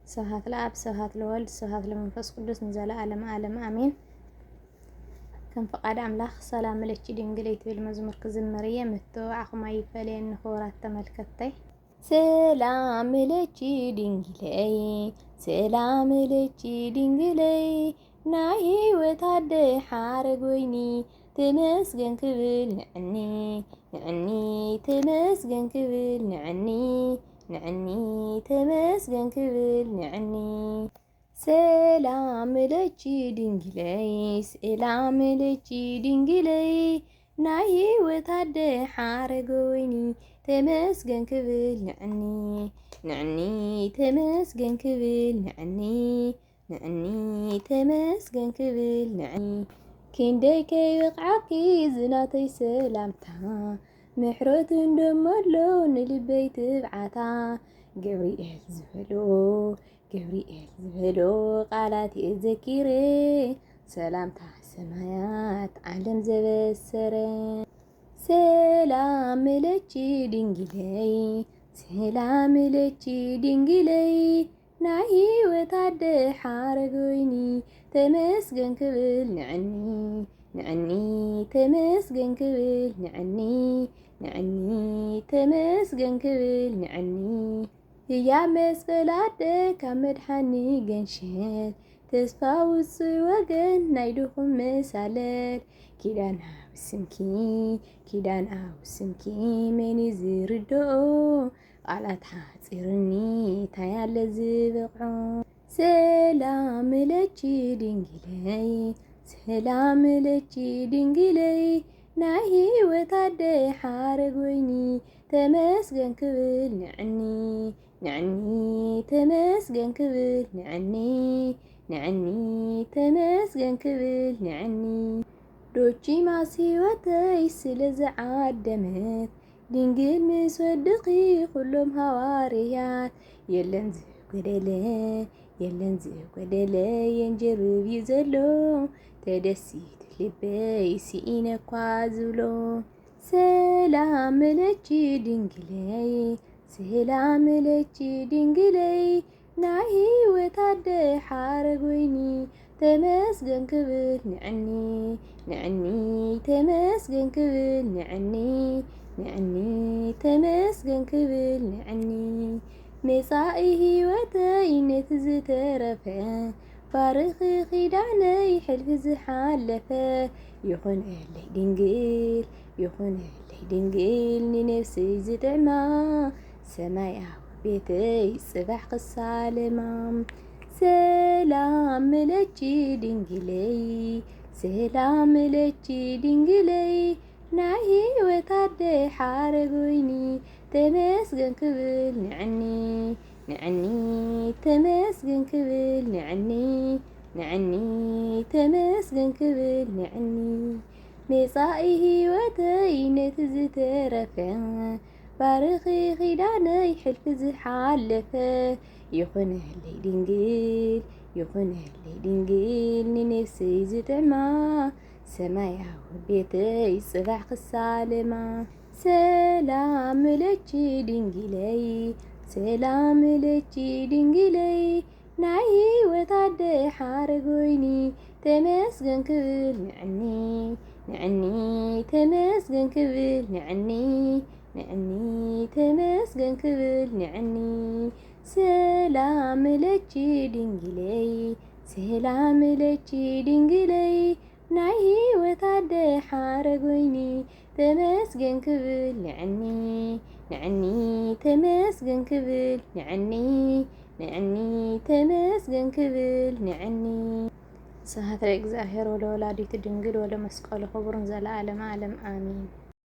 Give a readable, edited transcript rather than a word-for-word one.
ስብሐት ለአብ ስብሐት ለወልድ ስብሐት ለመንፈስ ቅዱስ ንዘለዓለመ ዓለም አሜን። ከም ፈቃድ አምላኽ ሰላም ለኪ ድንግል ይትብል መዝሙር ክዝምርየ ምትወዓኹም አይፈለየን ክቡራት ተመልከተይ ሰላም ለኪ ድንግለይ ሰላም ለኪ ድንግለይ ናይ ህይወት አደሓረ ጎይኒ ተመስገን ክብል ንዕኒ ተመስገን ክብል ንዕኒ ተመስገን ክብል ንዕኒ ሰላም ለኪ ድንግለይ ሰላም ለኪ ድንግለይ ናይ ህይወት አደሓረ ጎይኒ ተመስገን ክብል ንዕኒ ተመስገን ክብል ንዕኒ ተመስገን ክብል ንዕኒ ክንደይ ከይበቕዓኪ ዝናተይ ሰላምታ ምሕረት እንደመሎ ንልበይ ትብዓታ ገብርኤል ዝበሎ ቃላት ዘኪረ ሰላምታ ሰማያት ዓለም ዘበሰረ ሰላም ለኪ ድንግለይ ሰላም ለኪ ድንግለይ ናይ ህይወት አደሓረ ጎይኒ ተመስገን ክብል ንዕኒ ተመስገን ክብል ንዕኒ ተመስገን ክብል ንዕኒ እያ መስቀል አደ ካብ መድሓኒ ገንሸት ተስፋ ውፅእ ወገን ናይ ድኹም መሳለል ኪዳን አውስምኪ መን ዝርድኦ ቃላት ሓፂርኒ ታያለ ዝበቕዖ ሰላም ለኪ ድንግለይ ሰላም ለኪ ድንግለይ ናይ ህይወት አደሓረ ጎይኒ ተመስገን ክብል ንዕኒ ተመስገን ክብል ንዕኒ ተመስገን ክብል ንዕኒ ዶቺ ማስ ህይወተይ ስለ ዝዓደመት ድንግል ምስ ወድኺ ኩሎም ሃዋርያት የለን ዝጎደለ የንጀርብ እዩ ዘሎ ተደሲት ልበይ ሲኢነ እኳ ዝብሎ ሰላም ለኪ ድንግለይ ሰላም ለኪ ድንግለይ ናይ ህይወት አደሓረ ጎይኒ ተመስገን ክብል ንዕኒ ተመስገን ክብል ንዕኒ ተመስገን ክብል ንዕኒ መጻኢ ህይወተይ ነቲ ዝተረፈ ባርኺ ኺዳነይ ሕልፊ ዝሓለፈ ይኹነለይ ድንግል ንነፍሰይ ዝጥዕማ ሰማያዊ ቤተይ ጽባሕ ክሳለማ ሰላም ለኪ ድንግለይ ሰላም ለኪ ድንግለይ ናይ ህይወት አደሓረ ጎይኒ ተመስገን ክብል ንዕኒ ተመስገን ክብል ንዕኒ ተመስገን ክብል ንዕኒ መጻኢ ህይወተይ ነቲ ዝተረፈ ባርኺ ኺዳነይ ሕልፊ ዝሓለፈ ይኹነለይ ድንግል ንነፍሰይ ዝጥዕማ ሰማያዊ ቤተይ ጽባሕ ክሳለማ ሰላም ለኪ ድንግለይ ሰላም ለኪ ድንግለይ ናይ ህይወት አደሓረ ጎይኒ ተመስገን ክብል ንዕኒ ተመስገን ክብል ንዕኒ ተመስገን ክብል ንዕኒ ሰላም ለኪ ድንግለይ ሰላም ለኪ ድንግለይ ናይ ህይወት አደሓረ ጎይኒ ተመስገን ክብል ንዕኒ ተመስገን ክብል ንዕኒ ተመስገን ክብል ንዕኒ ስብሐት ለእግዚአብሔር ወለወላዲቱ ድንግል ወለመስቀሉ ክቡር ዘለዓለመ ዓለም አሜን።